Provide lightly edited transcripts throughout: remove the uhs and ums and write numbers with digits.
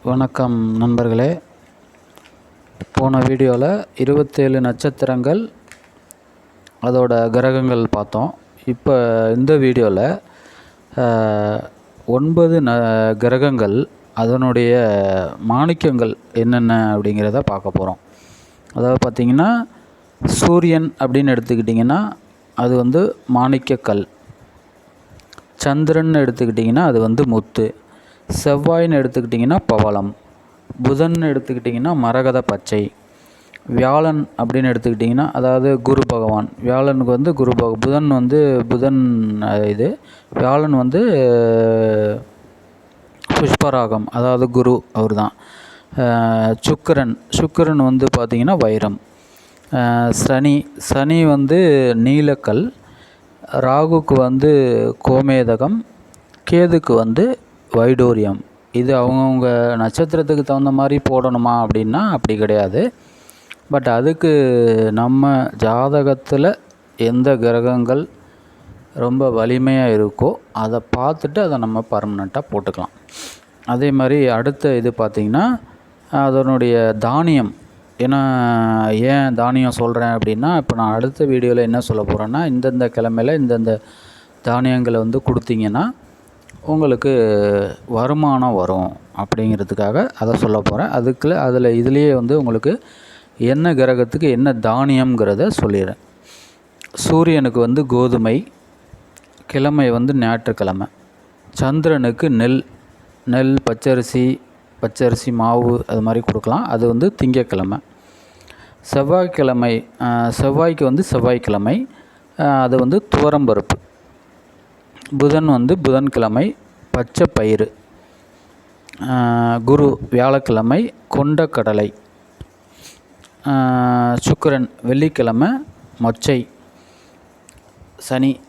வணக்கம் நண்பர்களே. போன வீடியோவில் 27 நட்சத்திரங்கள் அதோட கிரகங்கள் பார்த்தோம். இப்போ இந்த வீடியோவில் 9 கிரகங்கள் அதனுடைய மாணிக்கங்கள் என்னென்ன அப்படிங்கிறத பார்க்க போகிறோம். அதாவது பார்த்திங்கன்னா சூரியன் அப்படின்னு எடுத்துக்கிட்டிங்கன்னா அது வந்து மாணிக்கக்கல். சந்திரன் எடுத்துக்கிட்டிங்கன்னா அது முத்து. செவ்வாயின்னு எடுத்துக்கிட்டிங்கன்னா பவளம். புதன் எடுத்துக்கிட்டிங்கன்னா மரகத பச்சை. வியாழன் அப்படின்னு எடுத்துக்கிட்டிங்கன்னா அதாவது குரு பகவான். வியாழனுக்கு புதன் இது வியாழன் புஷ்பராகம், அதாவது குரு அவர் தான். சுக்கிரன் பார்த்திங்கன்னா வைரம். சனி நீலக்கல். ராகுக்கு கோமேதகம். கேதுக்கு வைடூரியம். இது அவங்கவுங்க நட்சத்திரத்துக்கு தகுந்த மாதிரி போடணுமா அப்படின்னா அப்படி கிடையாது. பட் அதுக்கு நம்ம ஜாதகத்தில் எந்த கிரகங்கள் ரொம்ப வலிமையாக இருக்கோ அதை பார்த்துட்டு அதை நம்ம பர்மனெண்ட்டாக போட்டுக்கலாம். அதே மாதிரி அடுத்த இது பார்த்திங்கன்னா அதனுடைய தானியம். ஏன்னா ஏன் தானியம் சொல்கிறேன் அப்படின்னா, இப்போ நான் அடுத்த வீடியோவில் என்ன சொல்ல போகிறேன்னா, இந்தந்த கிழமையில் இந்தந்த தானியங்களை கொடுத்தீங்கன்னா உங்களுக்கு வருமானம் வரும் அப்படிங்கிறதுக்காக அதை சொல்ல போகிறேன். இதுலேயே உங்களுக்கு என்ன கிரகத்துக்கு என்ன தானியம்ங்கிறத சொல்லிடுறேன். சூரியனுக்கு கோதுமை. கிழமை ஞாயிற்றுக்கிழமை. சந்திரனுக்கு நெல் பச்சரிசி மாவு அது மாதிரி கொடுக்கலாம். அது திங்கக்கிழமை. செவ்வாய்க்கு செவ்வாய்க்கிழமை. அது துவரம்பருப்பு. புதன் புதன்கிழமை பச்சை பயிறு. குரு வியாழக்கிழமை கொண்டக்கடலை. சுக்கிரன் வெள்ளிக்கிழமை மொச்சை.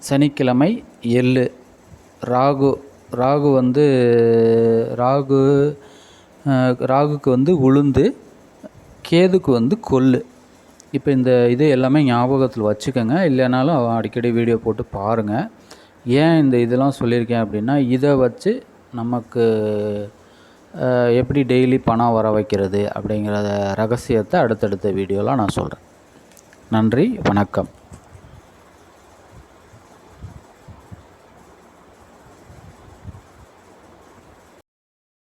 சனிக்கிழமை எள்ளு. ராகுக்கு உளுந்து. கேதுக்கு கொள்ளு. இப்போ இந்த இது எல்லாமே ஞாபகத்தில் வச்சுக்கோங்க. இல்லைனாலும் அடிக்கடி வீடியோ போட்டு பாருங்கள். ஏன் இதெல்லாம் சொல்லியிருக்கேன் அப்படின்னா, இதை வச்சு நமக்கு எப்படி டெய்லி பணம் வர வைக்கிறது அப்படிங்கிற ரகசியத்தை அடுத்தடுத்த வீடியோவில் நான் சொல்கிறேன். நன்றி, வணக்கம்.